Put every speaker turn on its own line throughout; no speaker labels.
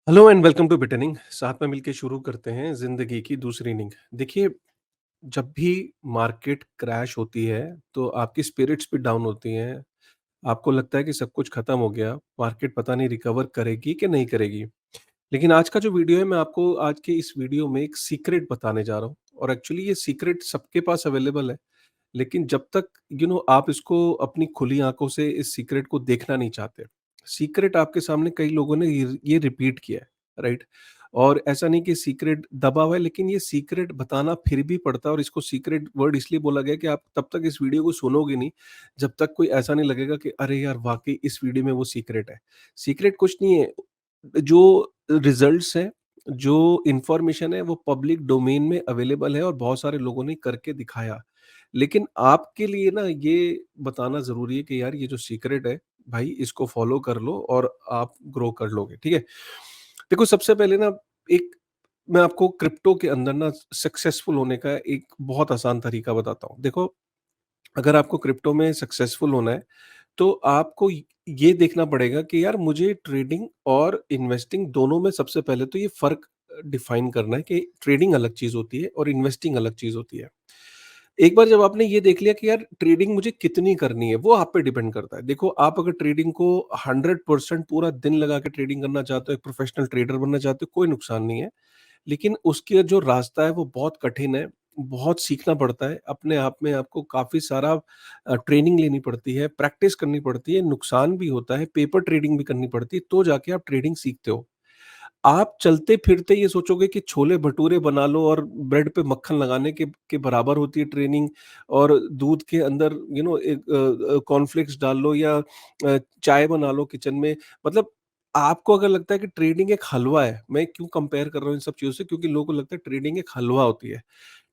Hello and welcome to बिटनिंग। साथ में मिलके शुरू करते हैं जिंदगी की दूसरी इनिंग। देखिए, जब भी मार्केट क्रैश होती है तो आपकी स्पिरिट्स भी डाउन होती हैं। आपको लगता है कि सब कुछ खत्म हो गया, मार्केट पता नहीं रिकवर करेगी कि नहीं करेगी। लेकिन आज का जो वीडियो है, मैं आपको आज के इस वीडियो में एक सीक्रेट बताने जा रहा हूँ। और एक्चुअली ये सीक्रेट सबके पास अवेलेबल है, लेकिन जब तक आप इसको अपनी खुली आंखों से इस सीक्रेट को देखना नहीं चाहते। सीक्रेट आपके सामने कई लोगों ने ये रिपीट किया है, राइट? और ऐसा नहीं कि सीक्रेट दबा हुआ है, लेकिन ये सीक्रेट बताना फिर भी पड़ता है। और इसको सीक्रेट वर्ड इसलिए बोला गया कि आप तब तक इस वीडियो को सुनोगे नहीं जब तक कोई ऐसा नहीं लगेगा कि अरे यार, वाकई इस वीडियो में वो सीक्रेट है। सीक्रेट कुछ नहीं है। जो रिजल्ट्स हैं, जो इंफॉर्मेशन है, वो पब्लिक डोमेन में अवेलेबल है और बहुत सारे लोगों ने करके दिखाया। लेकिन आपके लिए ना ये बताना ज़रूरी है कि यार, ये जो सीक्रेट है, भाई इसको फ़ॉलो कर लो और आप ग्रो कर लोगे, ठीक है? देखो, सबसे पहले ना एक मैं आपको क्रिप्टो के अंदर ना सक्सेसफुल होने का एक बहुत आसान तरीका बताता हूँ। देखो, अगर आपको क्रिप्टो में सक्सेसफुल होना है, तो आपको ये देखना पड़ेगा कि यार, मुझे ट्रेडिंग और इन्वेस्टिंग दोनों में सबसे पहले तो ये फ़र्क डिफ़ाइन करना है कि ट्रेडिंग अलग चीज़ होती है और इन्वेस्टिंग अलग चीज़ होती है। एक बार जब आपने ये देख लिया कि यार, ट्रेडिंग मुझे कितनी करनी है, वो आप पे डिपेंड करता है। देखो, आप अगर ट्रेडिंग को 100% पूरा दिन लगा के ट्रेडिंग करना चाहते हो, एक प्रोफेशनल ट्रेडर बनना चाहते हो, कोई नुकसान नहीं है। लेकिन उसका जो रास्ता है वो बहुत कठिन है, बहुत सीखना पड़ता है। अपने आप में आपको काफ़ी सारा ट्रेनिंग लेनी पड़ती है, प्रैक्टिस करनी पड़ती है, नुकसान भी होता है, पेपर ट्रेडिंग भी करनी पड़ती है, तो जाके आप ट्रेडिंग सीखते हो। आप चलते-फिरते ये सोचोगे कि छोले-भटूरे बना लो और ब्रेड पे मक्खन लगाने के बराबर होती है ट्रेनिंग। और दूध के अंदर एक कॉर्नफ्लेक्स डाल लो या चाय बना लो किचन में। मतलब आपको अगर लगता है कि ट्रेडिंग एक हलवा है, मैं क्यों कंपेयर कर रहा हूँ इन सब चीज़ों से, क्योंकि लोगों को लगता है ट्रेडिंग एक हलवा होती है।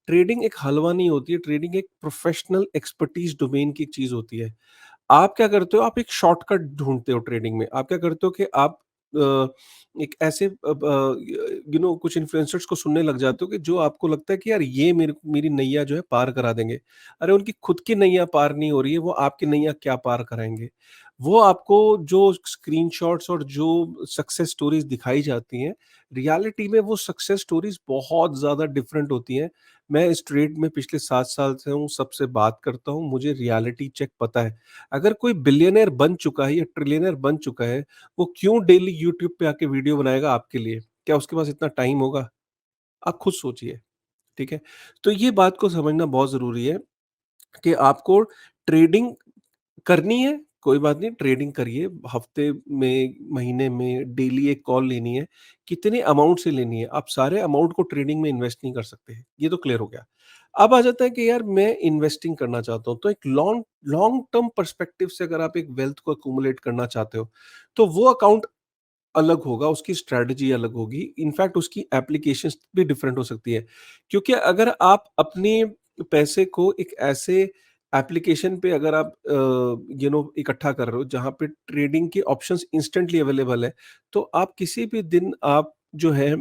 ट्रेडिंग एक हलवा नहीं होती है, ट्रेडिंग एक प्रोफेशनल एक्सपर्टीज़ डोमेन की एक चीज़ होती है। आप क्या करते हो? आप एक शॉर्टकट ढूँढते हो ट्रेडिंग में। आप क्या करते हो कि आप अ, एक ऐसे कुछ इन्फ्लुएंसर्स को सुनने लग जाते हो कि जो आपको लगता है कि यार, ये मेरी नैया जो है पार करा देंगे। अरे, उनकी खुद की नैया पार नहीं हो रही है, वो आपकी नैया क्या पार कराएँगे? वो आपको जो स्क्रीनशॉट्स और जो सक्सेस स्टोरीज़ दिखाई जाती हैं, रियलिटी में वो सक्सेस स्टोरीज़ बहुत ज़्यादा डिफरेंट होती हैं। मैं इस ट्रेड में पिछले 7 साल से हूँ, सबसे बात करता हूँ, मुझे रियलिटी चेक पता है। अगर कोई बिलियनेयर बन चुका है या ट्रिलियनेयर बन चुका है, वो क्यों डेली यूट्यूब पे आके वीडियो बनाएगा आपके लिए? क्या उसके पास इतना टाइम होगा? आप खुद सोचिए, ठीक है? तो ये बात को समझना बहुत ज़रूरी है कि आपको ट्रेडिंग करनी है, कोई बात नहीं, ट्रेडिंग करिए। हफ्ते में, महीने में, डेली एक कॉल लेनी है। कितने अमाउंट से लेनी है? आप सारे अमाउंट को ट्रेडिंग में इन्वेस्ट नहीं कर सकते। ये तो क्लियर हो गया। अब आ जाता है कि यार, मैं इन्वेस्टिंग करना चाहता हूँ, तो एक लॉन्ग लॉन्ग टर्म पर्सपेक्टिव से अगर आप एक वेल्थ को अक्यूमुलेट करना चाहते हो, तो वो अकाउंट अलग होगा, उसकी स्ट्रैटेजी अलग होगी। इनफैक्ट उसकी एप्लीकेशंस भी डिफरेंट हो सकती है। क्योंकि अगर आप अपने पैसे को एक ऐसे एप्लीकेशन पे अगर आप इकट्ठा कर रहे हो जहाँ पे ट्रेडिंग के ऑप्शंस इंस्टेंटली अवेलेबल है, तो आप किसी भी दिन आप जो है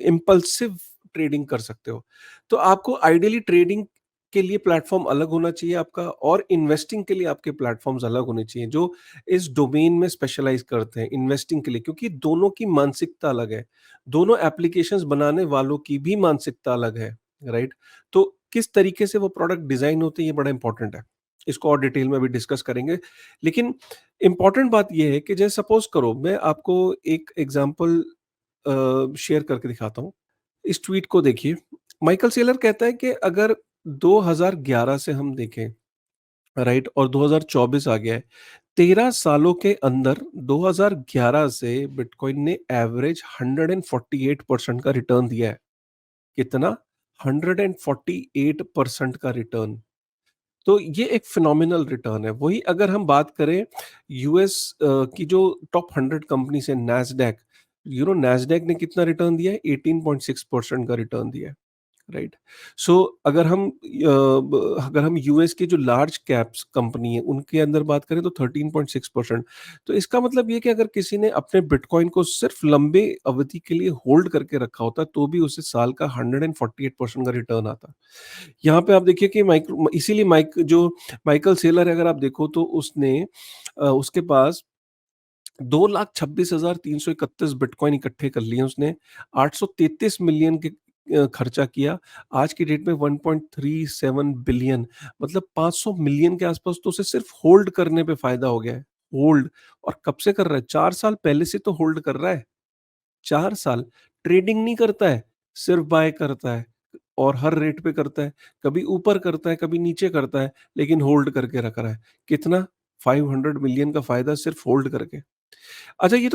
इम्पल्सिव ट्रेडिंग कर सकते हो। तो आपको आइडियली ट्रेडिंग के लिए प्लेटफ़ॉर्म अलग होना चाहिए आपका, और इन्वेस्टिंग के लिए आपके प्लेटफ़ॉर्म्स अलग होने चाहिए, जो इस डोमेन में स्पेशलाइज़ करते हैं इन्वेस्टिंग के लिए, क्योंकि दोनों की मानसिकता अलग है। दोनों एप्लीकेशंस बनाने वालों की भी मानसिकता अलग है, राइट? तो किस तरीके से वो प्रोडक्ट डिज़ाइन होते हैं, ये बड़ा इंपॉर्टेंट है। इसको और डिटेल में भी डिस्कस करेंगे। लेकिन इम्पॉर्टेंट बात ये है कि जैसे सपोज़ करो, मैं आपको एक एग्ज़ाम्पल शेयर करके दिखाता हूँ। इस ट्वीट को देखिए। माइकल सेलर कहता है कि अगर 2011 से हम देखें, राइट, और 2024 आ गया है, 13 सालों के अंदर 2011 से बिटकॉइन ने एवरेज 148% का रिटर्न दिया है। कितना? 148% का रिटर्न। तो ये एक फिनोमिनल रिटर्न है। वही अगर हम बात करें यूएस की जो टॉप 100 कंपनीज है, नैस्डैक, नैस्डैक ने कितना रिटर्न दिया है? 18.6% का रिटर्न दिया है। राइट। सो अगर हम यूएस के जो लार्ज कैप्स कंपनी है उनके अंदर बात करें तो 13.6%। तो इसका मतलब ये कि अगर किसी ने अपने बिटकॉइन को सिर्फ लंबे अवधि के लिए होल्ड करके रखा होता तो भी उसे साल का 148% का रिटर्न आता। यहाँ पे आप देखिए कि इसीलिए माइकल सेलर है, अगर आप देखो तो उसके पास 2,26,331 बिटकॉइन इकट्ठे कर लिए उसने, 833 मिलियन के खर्चा किया। आज की डेट में 1.37 बिलियन, मतलब 500 मिलियन के आसपास तो उसे सिर्फ होल्ड करने पे फ़ायदा हो गया है। होल्ड, और कब से कर रहा है? 4 साल पहले से तो होल्ड कर रहा है। 4 साल। ट्रेडिंग नहीं करता है, सिर्फ बाय करता है और हर रेट पे करता है। कभी ऊपर करता है, कभी नीचे करता है, लेकिन होल्ड करके रख रहा है। कितना? 500 मिलियन का फ़ायदा सिर्फ होल्ड करके। अच्छा, ये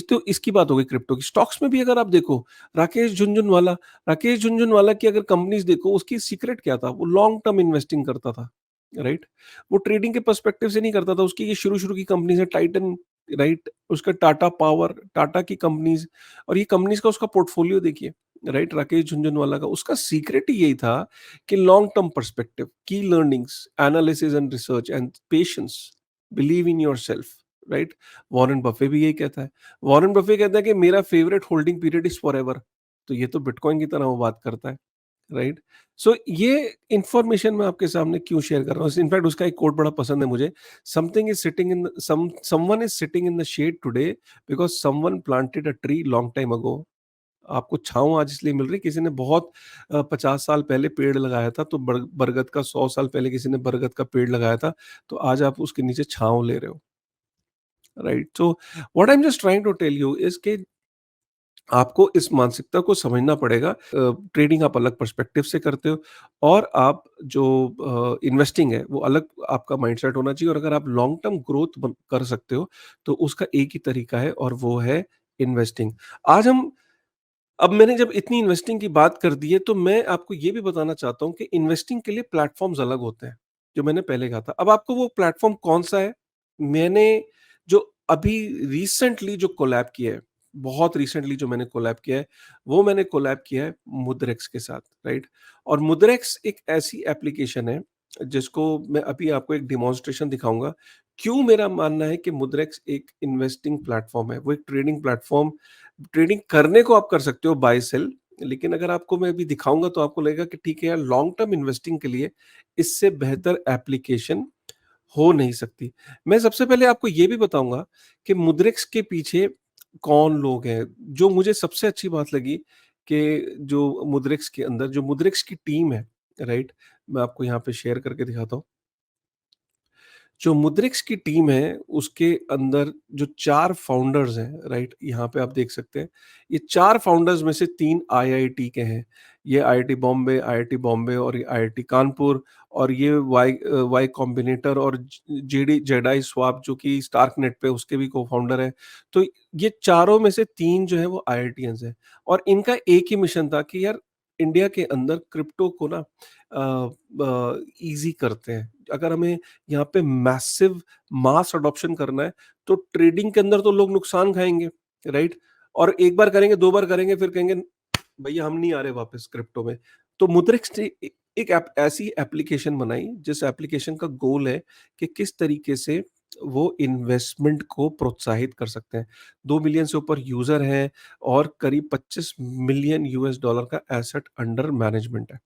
तो इसकी बात हो गई क्रिप्टो की। स्टॉक्स में भी अगर आप देखो, राकेश झुनझुनवाला राकेश झुनझुनवाला की अगर कंपनीज़ देखो, उसकी सीक्रेट क्या था? वो लॉन्ग टर्म इन्वेस्टिंग करता था, राइट? वो ट्रेडिंग के पर्सपेक्टिव से नहीं करता था। उसकी ये शुरू-शुरू की कंपनीज़ है, टाइटन, राइट? उसका टाटा पावर, टाटा की कंपनीज़, और ये कंपनीज़ का उसका पोर्टफोलियो देखिए, राइट? राकेश झुनझुनवाला का, उसका सीक्रेट ही यही था कि लॉन्ग टर्म पर्सपेक्टिव, की learnings, analysis and research and patience, believe in yourself, right? Warren Buffett भी यही कहता है। वॉरेन बफे कहता है कि मेरा favourite holding period is forever. तो ये तो बिटकॉइन की तरह वो बात करता है, राइट? सो ये इन्फॉर्मेशन मैं आपके सामने क्यों शेयर कर रहा हूँ? इनफैक्ट उसका एक कोट बड़ा पसंद है मुझे। Something is sitting in someone is sitting in the shade today because someone planted a tree long time ago. आपको छाँव आज इसलिए मिल रही है, किसी ने बहुत 50 साल पहले पेड़ लगाया था, तो बरगद का 100 साल पहले किसी ने बरगद का पेड़ लगाया था, तो आज आप उसके नीचे छाँव ले रहे हो, right? So what I am just trying to tell you is कि आपको इस मानसिकता को समझना पड़ेगा। ट्रेडिंग आप अलग पर्सपेक्टिव से करते हो, और आप जो इन्वेस्टिंग है वो अलग आपका माइंडसेट होना चाहिए, और अगर आप लॉन्ग टर्म ग्रोथ कर सकते हो तो उसका एक ही तरीका है, और वो है इन्वेस्टिंग। आज हम अब मैंने जब इतनी इन्वेस्टिंग की बात कर दी है, तो मैं आपको ये भी बताना चाहता हूँ कि इन्वेस्टिंग के लिए प्लेटफ़ॉर्म्स अलग होते हैं, जो मैंने पहले कहा था। अब आपको वो प्लेटफ़ॉर्म कौन-सा है? मैंने जो अभी रिसेंटली जो कोलैब किया है, बहुत रिसेंटली जो मैंने कोलैब किया है, वो मैंने कोलैब किया है मुद्रेक्स के साथ, राइट? और मुद्रेक्स एक ऐसी एप्लीकेशन है, जिसको मैं अभी आपको एक डेमोंस्ट्रेशन दिखाऊँगा। क्यों मेरा मानना है कि मुद्रेक्स एक इन्वेस्टिंग प्लेटफ़ॉर्म है, वो एक ट्रेडिंग प्लेटफ़ॉर्म। ट्रेडिंग करने को आप कर सकते हो बाय सेल, लेकिन अगर आपको मैं अभी दिखाऊँगा तो आपको लगेगा कि ठीक है यार, लॉन्ग टर्म इन्वेस्टिंग के लिए इससे बेहतर एप्लीकेशन हो नहीं सकती। मैं सबसे पहले आपको ये भी बताऊँगा कि मुद्रिक्स के पीछे कौन लोग हैं। जो मुझे सबसे अच्छी बात लगी कि जो मुद्रिक्स के अंदर जो मुद्रिक्स की टीम है, राइट? मैं आपको यहाँ पे शेयर करके दिखाता हूँ। जो मुद्रिक्स की टीम है, उसके अंदर जो 4 फाउंडर्स हैं, राइट? यहाँ पे आप देख सकते हैं। ये 4 फाउंडर्स में से 3 आईआईटी के हैं। ये आईआईटी बॉम्बे और ये आईआईटी कानपुर, और ये वाई कॉम्बिनेटर और जेडी जेडाई स्वाप जो कि स्टार्कनेट पे उसके भी को-फाउंडर हैं। तो ये चारों में से 3 जो है वो आईआईटियंस हैं, और इनका एक ही मिशन था कि यार, इंडिया के अंदर क्रिप्टो को ना ईज़ी करते हैं। अगर हमें यहाँ पे मैसिव मास अडॉप्शन करना है, तो ट्रेडिंग के अंदर तो लोग नुकसान खाएँगे, राइट? और एक बार करेंगे, 2 बार करेंगे, फिर कहेंगे भैया हम नहीं आ रहे वापस क्रिप्टो में। तो मुद्रिक्स ने एक ऐसी एप्लीकेशन बनाई, जिस एप्लीकेशन का गोल है कि किस तरीके से वो इन्वेस्टमेंट को प्रोत्साहित कर सकते हैं। 2 मिलियन से ऊपर यूज़र हैं, और करीब 25 मिलियन यूएस डॉलर का एसेट अंडर मैनेजमेंट है।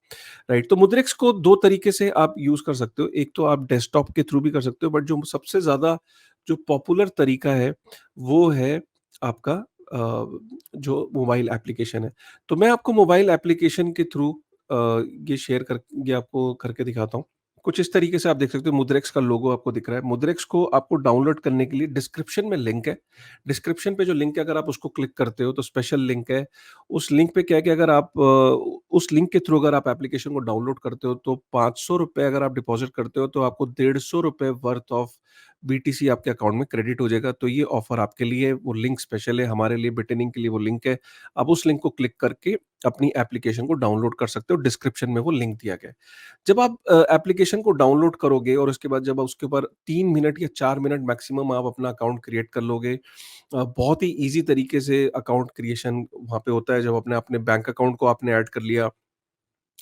राइट, तो मुद्रिक्स को 2 तरीके से आप यूज़ कर सकते हो। एक तो आप डेस्कटॉप के थ्रू भी कर सकते हो, बट जो सबसे ज़्यादा जो पॉपुलर तरीका है, वो है आपका जो मोबाइल एप्लीकेशन है। तो मैं आपको मोबाइल एप्लीकेशन के थ्रू ये शेयर कर ये आपको करके दिखाता हूँ। कुछ इस तरीके से आप देख सकते हो, मुद्रिक्स का लोगो आपको दिख रहा है। मुद्रिक्स को आपको डाउनलोड करने के लिए डिस्क्रिप्शन में लिंक है। डिस्क्रिप्शन पे जो लिंक है, अगर आप उसको क्लिक करते हो तो स्पेशल लिंक है। उस लिंक पे क्या है कि अगर आप उस लिंक के थ्रू अगर आप एप्लीकेशन को डाउनलोड करते हो, तो ₹500 अगर आप डिपॉज़िट करते हो, तो आपको ₹150 वर्थ ऑफ बीटीसी आपके अकाउंट में क्रेडिट हो जाएगा। तो ये ऑफ़र आपके लिए है, वो लिंक स्पेशल है हमारे लिए, बिटेनिंग के लिए वो लिंक है। आप उस लिंक को क्लिक करके अपनी एप्लीकेशन को डाउनलोड कर सकते हो, डिस्क्रिप्शन में वो लिंक दिया गया है। जब आप एप्लीकेशन को डाउनलोड करोगे, और उसके बाद जब आप उसके ऊपर 3 मिनट या 4 मिनट मैक्सिमम आप अपना अकाउंट क्रिएट कर लोगे। बहुत ही ईज़ी तरीके से अकाउंट क्रिएशन वहाँ पे होता है। जब अपने अपने बैंक अकाउंट को आपने ऐड कर लिया,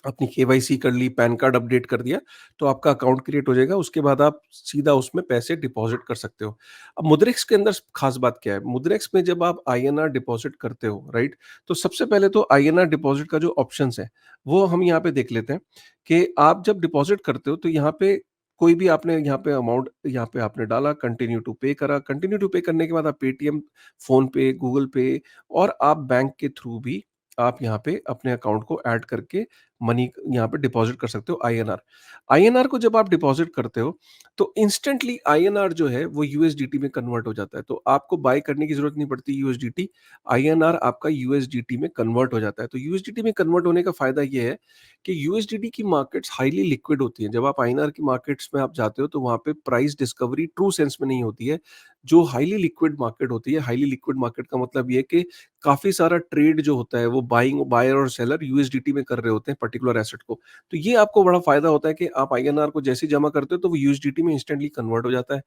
अपनी केवाईसी कर ली, पैन कार्ड अपडेट कर दिया, तो आपका अकाउंट क्रिएट हो जाएगा। उसके बाद आप सीधा उसमें पैसे डिपॉज़िट कर सकते हो। अब मुद्रिक्स के अंदर ख़ास बात क्या है? मुद्रिक्स में जब आप आईएनआर डिपॉज़िट करते हो, राइट? तो सबसे पहले तो आईएनआर डिपॉज़िट का जो ऑप्शंस है, वो हम यहाँ पे देख लेते हैं कि आप जब डिपॉज़िट करते हो, तो यहाँ पे कोई भी आपने यहाँ पे अमाउंट यहाँ पे आपने डाला, कंटिन्यू टू पे करा, कंटिन्यू टू पे करने के बाद आप पेटीएम, फ़ोनपे, गूगल पे और आप बैंक के थ्रू भी आप यहाँ पे अपने अकाउंट को ऐड करके मनी यहाँ पे डिपॉज़िट कर सकते हो आईएनआर। आईएनआर को जब आप डिपॉज़िट करते हो, तो इंस्टेंटली आईएनआर जो है वो यूएसडीटी में कन्वर्ट हो जाता है। तो आपको बाय करने की ज़रूरत नहीं पड़ती यूएसडीटी, आईएनआर आपका यूएसडीटी में कन्वर्ट हो जाता है। तो यूएसडीटी में कन्वर्ट होने का फ़ायदा ये है कि यूएसडीटी की मार्केट्स हाईली लिक्विड होती हैं। जब आप आईएनआर की मार्केट्स में आप जाते हो तो वहाँ पे प्राइस डिस्कवरी ट्रू सेंस में नहीं होती है। जो हाईली लिक्विड मार्केट होती है, हाईली लिक्विड मार्केट का मतलब ये है कि काफ़ी सारा ट्रेड जो होता है वो बायर और सेलर यूएसडीटी में कर रहे होते हैं पर्टिकुलर एसेट को। तो ये आपको बड़ा फ़ायदा होता है कि आप आईएनआर को जैसे ही जमा करते हो तो वो यूएसडीटी में इंस्टेंटली कन्वर्ट हो जाता है।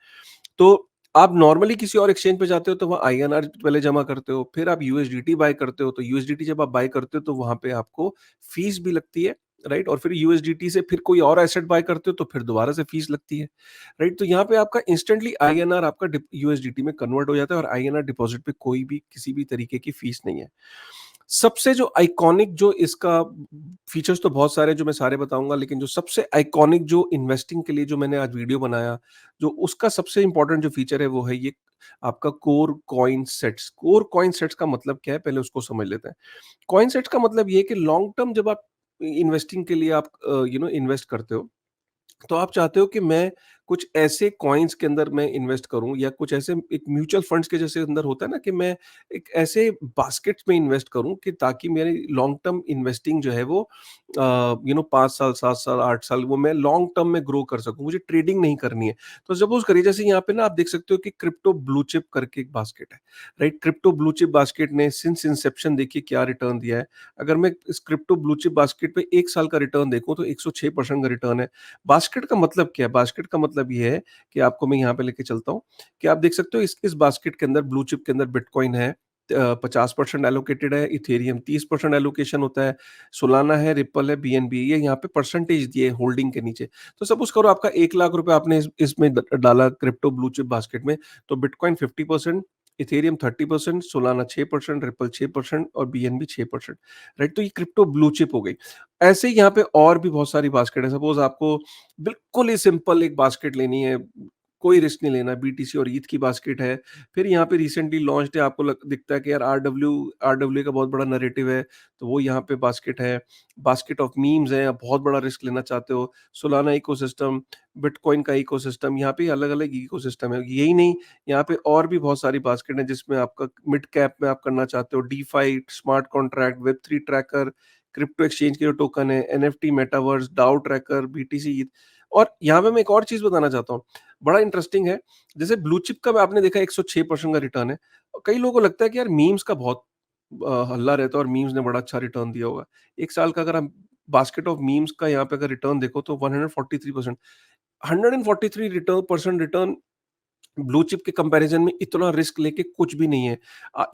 तो आप नॉर्मली किसी और एक्सचेंज पे जाते हो तो वहाँ आईएनआर पहले जमा करते हो, फिर आप यूएसडीटी बाय करते हो, तो यूएसडीटी जब आप बाय करते हो तो वहाँ पे आपको फीस भी लगती है, राइट? और फिर यूएसडीटी से फिर कोई और एसेट बाय करते हो तो फिर दोबारा से फीस लगती है, राइट? तो यहाँ पे आपका इंस्टेंटली आईएनआर आपका डिप यूएसडीटी में कन्वर्ट हो जाता है और आईएनआर डिपॉज़िट पे कोई भी किसी भी तरीके की फीस नहीं है। सबसे जो आइकॉनिक जो इसका फीचर्स तो बहुत सारे हैं जो मैं सारे बताऊँगा, लेकिन जो सबसे आइकॉनिक जो इन्वेस्टिंग के लिए जो मैंने आज वीडियो बनाया, जो उसका सबसे इम्पोर्टेंट जो फीचर है वो है ये आपका core coin sets. Core coin sets का मतलब क्या है, पहले उसको समझ लेते हैं। कॉइन सेट्स का मतलब ये है कि लॉन्ग टर्म जब आप इन्वेस्टिंग के लिए आप इन्वेस्ट करते हो, तो आप चाहते हो कि मैं कुछ ऐसे कॉइन्स के अंदर मैं इन्वेस्ट करूं या कुछ ऐसे एक म्यूचुअल फंड्स के जैसे अंदर होता है ना कि मैं एक ऐसे बास्केट्स में इन्वेस्ट करूं कि ताकि मेरी लॉन्ग टर्म इन्वेस्टिंग जो है वो 5 साल 7 साल 8 साल वो मैं लॉन्ग टर्म में ग्रो कर सकूं, मुझे ट्रेडिंग नहीं करनी है। तो सपोज करिए जैसे यहाँ पे ना आप देख सकते हो कि क्रिप्टो ब्लू चिप करके एक बास्केट है, right? Crypto blue chip basket ने सिंस इंसेप्शन देखिए क्या रिटर्न दिया है। अगर मैं इस क्रिप्टो ब्लू चिप बास्केट पे 1 साल का रिटर्न देखूं तो 106% का रिटर्न है। बास्केट का मतलब क्या है? बास्केट का मतलब ये है कि आपको मैं यहाँ पे लेके चलता हूँ कि आप देख सकते हो इस बास्केट के अंदर ब्लू चिप के अंदर बिटकॉइन है, 50% एलोकेटेड है, इथेरियम 30% एलोकेशन होता है, सोलाना है, रिपल है, बीएनबी, ये यहाँ पे परसेंटेज दिए होल्डिंग के नीचे। तो सपोज करो आपका 1 लाख रुपए आपने इसमें डाला क्रिप्टो ब्लू चिप बास्केट में, तो बिटकॉइन 50%, इथेरियम 30%, सोलाना 6%, रिपल 6% और बीएनबी 6%, राइट? तो ये क्रिप्टो ब्लू चिप हो गई। ऐसे ही यहाँ पे और भी बहुत सारी बास्केट है। सपोज आपको बिल्कुल ही सिंपल एक बास्केट लेनी है, कोई रिस्क नहीं लेना, बीटीसी और ईथ की बास्केट है। फिर यहाँ पे रिसेंटली लॉन्च्ड है, आपको दिखता है कि यार आरडब्ल्यू का बहुत बड़ा नैरेटिव है, तो वो यहाँ पे बास्केट है। बास्केट ऑफ मीम्स है, आप बहुत बड़ा रिस्क लेना चाहते हो, सोलाना इकोसिस्टम, बिटकॉइन का इकोसिस्टम, यहाँ पे अलग अलग इकोसिस्टम है। यही नहीं, यहाँ पे और भी बहुत सारी बास्केट है जिसमें आपका मिड कैप में आप करना चाहते हो, DeFi, smart contract, web 3 tracker, crypto exchange के जो टोकन है, एनएफटी, मेटावर्स, डाउ ट्रैकर, बीटीसी। और यहाँ पे मैं एक और चीज़ बताना चाहता हूँ, बड़ा इंटरेस्टिंग है। जैसे ब्लू चिप का आपने देखा 106% का रिटर्न है। कई लोगों को लगता है कि यार मीम्स का बहुत हल्ला रहता है और मीम्स ने बड़ा अच्छा रिटर्न दिया होगा। 1 साल का अगर हम बास्केट ऑफ मीम्स का यहाँ पे अगर रिटर्न देखो तो 143%, 143 रिटर्न ब्लू चिप के कंपैरिजन में इतना रिस्क लेके कुछ भी नहीं है।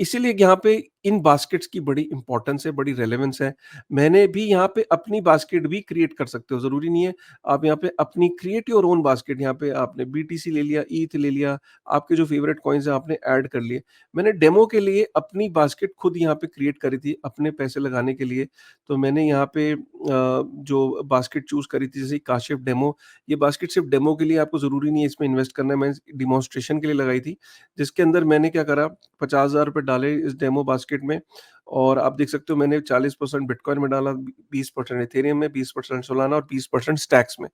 इसीलिए यहाँ पे इन बास्केट्स की बड़ी इंपॉर्टेंस है, बड़ी रेलेवेंस है। मैंने भी यहाँ पे अपनी बास्केट भी क्रिएट कर सकते हो, ज़रूरी नहीं है आप यहाँ पे अपनी क्रिएट योर ओन बास्केट। यहाँ पे आपने बीटीसी ले लिया, ईथ ले लिया, आपके जो फेवरेट कॉइन्स हैं आपने ऐड कर लिए। मैंने डेमो के लिए अपनी बास्केट खुद यहाँ पे क्रिएट करी थी अपने पैसे लगाने के लिए। तो मैंने यहाँ पे जो बास्केट चूज़ करी थी जैसे काशिफ डेमो, ये बास्केट सिर्फ डेमो के लिए, आपको ज़रूरी नहीं है इसमें इन्वेस्ट करना है, मैंने डिमॉन्स्ट्रेशन के लिए लगाई थी, जिसके अंदर मैंने क्या करा, 50,000 रुपए डाले इस डेमो बास्केट में और आप देख सकते हो मैंने 40% बिटकॉइन में डाला, 20% इथेरियम में, 20% सोलाना और 20% स्टैक्स में।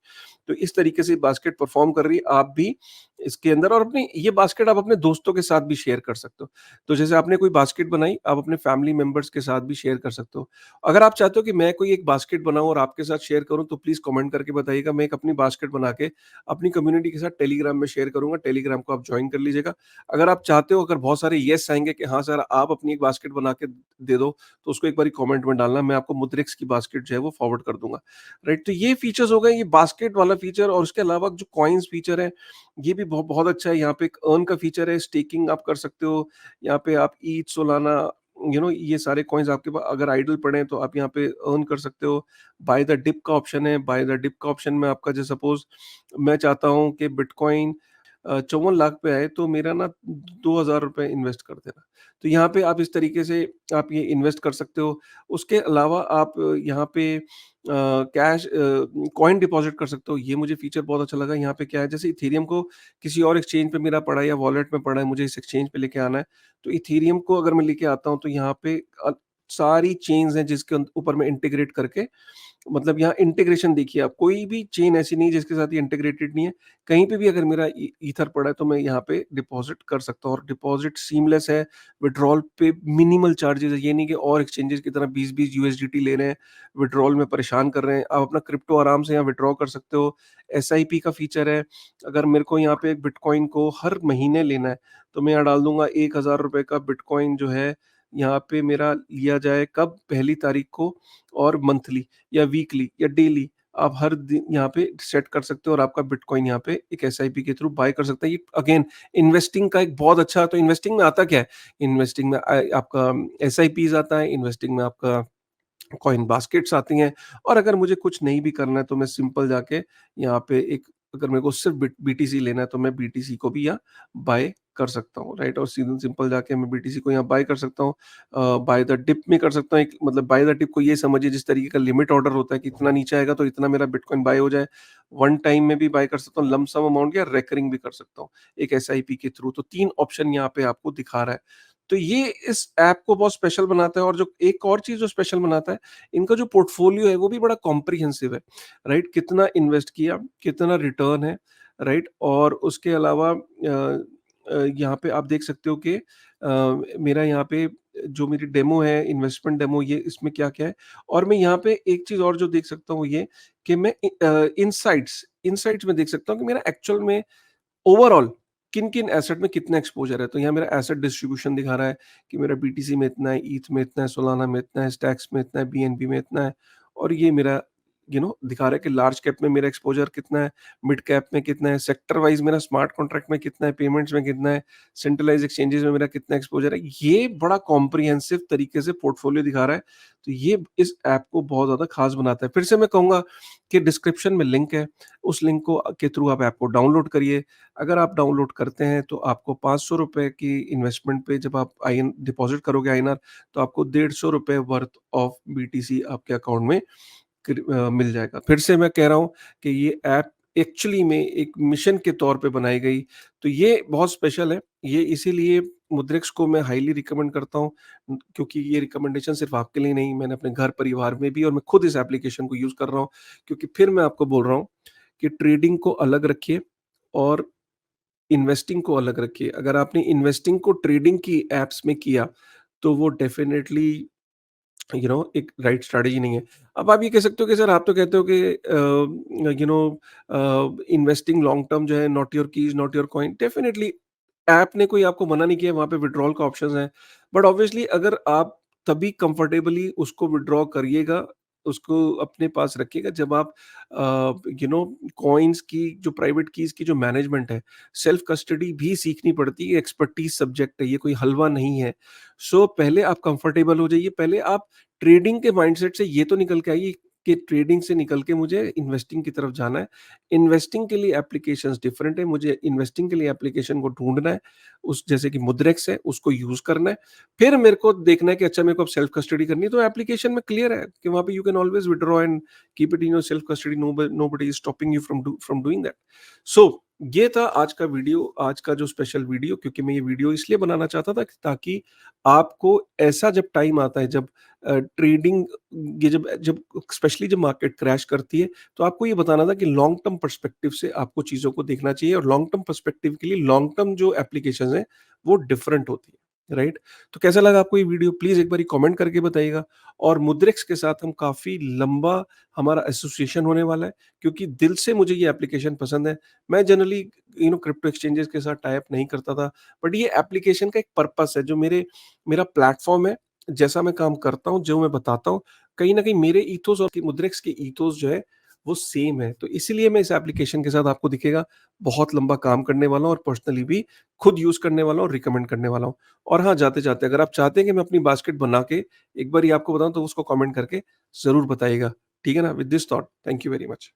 तो इस तरीके से बास्केट परफॉर्म कर रही है, आप भी इसके अंदर और अपनी ये बास्केट आप अपने दोस्तों के साथ भी शेयर कर सकते हो। तो जैसे आपने कोई बास्केट बनाई, आप अपने फैमिली मेंबर्स के साथ भी शेयर कर सकते हो। अगर आप चाहते हो कि मैं कोई एक बास्केट बनाऊँ और आपके साथ शेयर करूँ, तो प्लीज़ कमेंट करके बताइएगा। मैं एक अपनी बास्केट बना के अपनी कम्युनिटी के साथ टेलीग्राम में शेयर करूँगा, टेलीग्राम को आप जॉइन कर लीजिएगा। अगर आप चाहते हो, अगर बहुत सारे येस आएँगे कि हाँ सर आप अपनी एक बास्केट बना के दे दो, तो उसको एक बारी कमेंट में डालना, मैं आपको मुद्रिक्स की बास्केट जो है वो फॉरवर्ड कर दूँगा। राइट? तो ये फीचर्स हो गए, ये बास्केट वाला फीचर और उसके अलावा जो कॉइन्स फीचर है, ये भी बहुत बहुत अच्छा है। यहाँ पे एक अर्न का फीचर है, स्टेकिंग आप कर सकते हो। यहाँ पे आप ईथ, सोलाना, ये सारे कॉइन्स आपके पास अगर आइडल पड़े हैं तो आप यहाँ पे अर्न कर सकते हो। बाय द डिप का ऑप्शन है, बाय द डिप का ऑप्शन में आपका, जैसे सपोज़ मैं चाहता हूँ कि बिटकॉइन 54 लाख पे आए तो मेरा ना ₹2000 इन्वेस्ट कर देना। तो यहाँ पे आप इस तरीके से आप ये इन्वेस्ट कर सकते हो। उसके अलावा आप यहाँ पे कैश कॉइन डिपॉज़िट कर सकते हो। ये मुझे फीचर बहुत अच्छा लगा। यहाँ पे क्या है, जैसे इथेरियम को किसी और एक्सचेंज पे मेरा पड़ा है या वॉलेट में पड़ा है, मुझे इस एक्सचेंज पे लेके आना है। तो इथेरियम को अगर मैं लेके आता हूँ तो यहाँ पे सारी चेन्स हैं जिसके ऊपर मैं इंटीग्रेट करके, मतलब यहाँ इंटीग्रेशन देखिए आप, कोई भी चेन ऐसी नहीं है जिसके साथ ये इंटीग्रेटेड नहीं है। कहीं पे भी अगर मेरा ईथर पड़ा है तो मैं यहाँ पे डिपॉज़िट कर सकता हूँ और डिपॉज़िट सीमलेस है, विथड्रॉल पे मिनिमल चार्जेज़ है। ये नहीं कि और एक्सचेंजेस की तरह 20-20 यूएसडीटी ले रहे हैं, विथड्रॉल में परेशान कर रहे हैं। आप अपना क्रिप्टो आराम से यहाँ विथड्रॉ कर सकते हो। एसआईपी का फीचर है, अगर मेरे को यहाँ पे एक बिटकॉइन को हर महीने लेना है, तो मैं यहाँ डाल दूँगा ₹1000 का बिटकॉइन जो है, यहाँ पे मेरा लिया जाए कब? पहली तारीख को, और मंथली या वीकली या डेली आप हर दिन यहाँ पे सेट कर सकते हो और आपका बिटकॉइन यहाँ पे एक एसआईपी के थ्रू बाय कर सकता है। ये अगेन इन्वेस्टिंग का एक बहुत अच्छा, तो इन्वेस्टिंग में आता क्या है? इन्वेस्टिंग में आपका एसआईपीज़ आता है, इन्वेस्टिंग में आपका कॉइन बास्केट्स आती हैं, और अगर मुझे कुछ नहीं भी करना है तो मैं सिंपल जाके यहाँ पे एक, अगर मेरे को सिर्फ बीटीसी लेना है तो मैं बीटीसी को भी यहाँ बाय कर सकता हूँ, राइट? और सीधे सिंपल जाके मैं बीटीसी को यहाँ बाय कर सकता हूँ। बाय द डिप में कर सकता हूँ, एक मतलब बाय द डिप को ये समझिए जिस तरीके का लिमिट ऑर्डर होता है कि इतना नीचे आएगा तो इतना मेरा बिटकॉइन बाय हो जाए। वन टाइम में भी बाय कर सकता हूँ, लम सम अमाउंट, या रेकरिंग भी कर सकता हूँ एक एसआईपी के थ्रू। तो 3 ऑप्शन यहाँ पे आपको दिखा रहा है। तो ये इस ऐप को बहुत स्पेशल बनाता है, और जो एक और चीज़ जो स्पेशल बनाता है, इनका जो पोर्टफोलियो है वो भी बड़ा कॉम्प्रिहेंसिव है, राइट? कितना इन्वेस्ट किया, कितना रिटर्न है, राइट? और उसके अलावा यहाँ पे आप देख सकते हो कि मेरा यहाँ पे जो मेरी डेमो है, इन्वेस्टमेंट डेमो, ये इसमें क्या-क्या है, और मैं यहाँ पे एक चीज़ और जो देख सकता हूँ ये, कि मैं इनसाइट्स इनसाइट्स में देख सकता हूँ कि मेरा एक्चुअल में ओवरऑल किन-किन एसेट में कितना एक्सपोज़र है। तो यहाँ मेरा एसेट डिस्ट्रीब्यूशन दिखा रहा है कि मेरा बीटीसी में इतना है, ईथ में इतना है, सोलाना में इतना है, स्टैक्स में इतना है, बीएनबी में इतना है, और ये मेरा दिखा रहा है कि लार्ज कैप में मेरा एक्सपोज़र कितना है, मिड कैप में कितना है, सेक्टर वाइज़ मेरा स्मार्ट कॉन्ट्रैक्ट में कितना है, पेमेंट्स में कितना है, सेंट्रलाइज़्ड एक्सचेंजेस में मेरा कितना एक्सपोज़र है। ये बड़ा कॉम्प्रिहेंसिव तरीके से पोर्टफोलियो दिखा रहा है। तो ये इस ऐप को बहुत ज़्यादा ख़ास बनाता है। फिर से मैं कहूँगा कि डिस्क्रिप्शन में लिंक है, उस लिंक को के थ्रू आप ऐप को डाउनलोड करिए। अगर आप डाउनलोड करते हैं तो आपको ₹500 की इन्वेस्टमेंट पे जब आप आईएन डिपॉज़िट करोगे आईएनआर, तो आपको ₹150 वर्थ ऑफ बीटीसी आपके अकाउंट में मिल जाएगा। फिर से मैं कह रहा हूँ कि ये ऐप एक्चुअली में एक मिशन के तौर पे बनाई गई, तो ये बहुत स्पेशल है। ये इसीलिए मुद्रिक्स को मैं हाइली रिकमेंड करता हूँ, क्योंकि ये रिकमेंडेशन सिर्फ़ आपके लिए नहीं, मैंने अपने घर परिवार में भी, और मैं खुद इस एप्लीकेशन को यूज़ कर रहा हूँ। क्योंकि फिर मैं आपको बोल रहा हूँ कि ट्रेडिंग को अलग रखिए और इन्वेस्टिंग को अलग रखिए। अगर आपने इन्वेस्टिंग को ट्रेडिंग की ऐप्स में किया, तो वो डेफ़िनेटली एक राइट स्ट्रैटेजी नहीं है। अब आप ये कह सकते हो कि सर आप तो कहते हो कि इन्वेस्टिंग लॉन्ग टर्म जो है, not your keys not your coin. Definitely app ने कोई आपको मना नहीं किया, वहाँ पे विथड्रॉल का ऑप्शंस है। बट ऑब्वियसली अगर आप तभी कंफर्टेबली उसको विथड्रॉ करिएगा, उसको अपने पास रखिएगा जब आप कॉइन्स की जो प्राइवेट कीज़ की जो मैनेजमेंट है, सेल्फ कस्टडी भी सीखनी पड़ती है, एक्सपर्टीज़ सब्जेक्ट है, ये कोई हलवा नहीं है। सो पहले आप कंफर्टेबल हो जाइए, पहले आप ट्रेडिंग के माइंडसेट से ये तो निकल के आइए कि ट्रेडिंग से निकल के मुझे इन्वेस्टिंग की तरफ जाना है। इन्वेस्टिंग के लिए एप्लीकेशंस डिफरेंट है, मुझे इन्वेस्टिंग के लिए एप्लीकेशन को ढूँढना है, उस जैसे कि मुद्रेक्स है, उसको यूज़ करना है। फिर मेरे को देखना है कि अच्छा मेरे को अब सेल्फ कस्टडी करनी है, तो एप्लीकेशन में क्लियर है कि वहाँ पे you can always withdraw and keep it in your self custody, nobody is stopping you from doing that. So ये था आज का वीडियो, आज का जो स्पेशल वीडियो, क्योंकि मैं ये वीडियो इसलिए बनाना चाहता था कि ताकि आपको ऐसा जब टाइम आता है, जब ट्रेडिंग, ये जब स्पेशली जब मार्केट क्रैश करती है, तो आपको ये बताना था कि लॉन्ग टर्म पर्सपेक्टिव से आपको चीज़ों को देखना चाहिए, और लॉन्ग टर्म पर्सपेक्टिव के लिए लॉन्ग टर्म जो एप्लीकेशंस हैं, वो डिफरेंट होती है, राइट? तो कैसा लगा आपको ये वीडियो? प्लीज़ एक बारी कमेंट करके बताइएगा, और मुद्रिक्स के साथ हम काफ़ी लंबा हमारा एसोसिएशन होने वाला है, क्योंकि दिल से मुझे ये एप्लीकेशन पसंद है। मैं जनरली क्रिप्टो एक्सचेंजेस के साथ टाई अप नहीं करता था, बट ये एप्लीकेशन का एक पर्पस है, जो मेरा प्लेटफ़ॉर्म है, जैसा मैं काम करता हूँ, जो मैं बताता हूँ, कहीं न कहीं मेरे ईथोस और मुद्रिक्स के ईथोस जो है, वो सेम है। तो इसीलिए मैं इस एप्लीकेशन के साथ आपको दिखेगा, बहुत लंबा काम करने वाला हूँ, और पर्सनली भी खुद यूज़ करने वाला हूँ और रिकमेंड करने वाला हूँ। और हाँ, जाते-जाते अगर आप चाहते हैं कि मैं अपनी बास्केट बना के एक बारी आपको बताऊँ, तो उसको कमेंट करके ज़रूर बताइएगा। ठीक है ना? With this thought, thank you very much.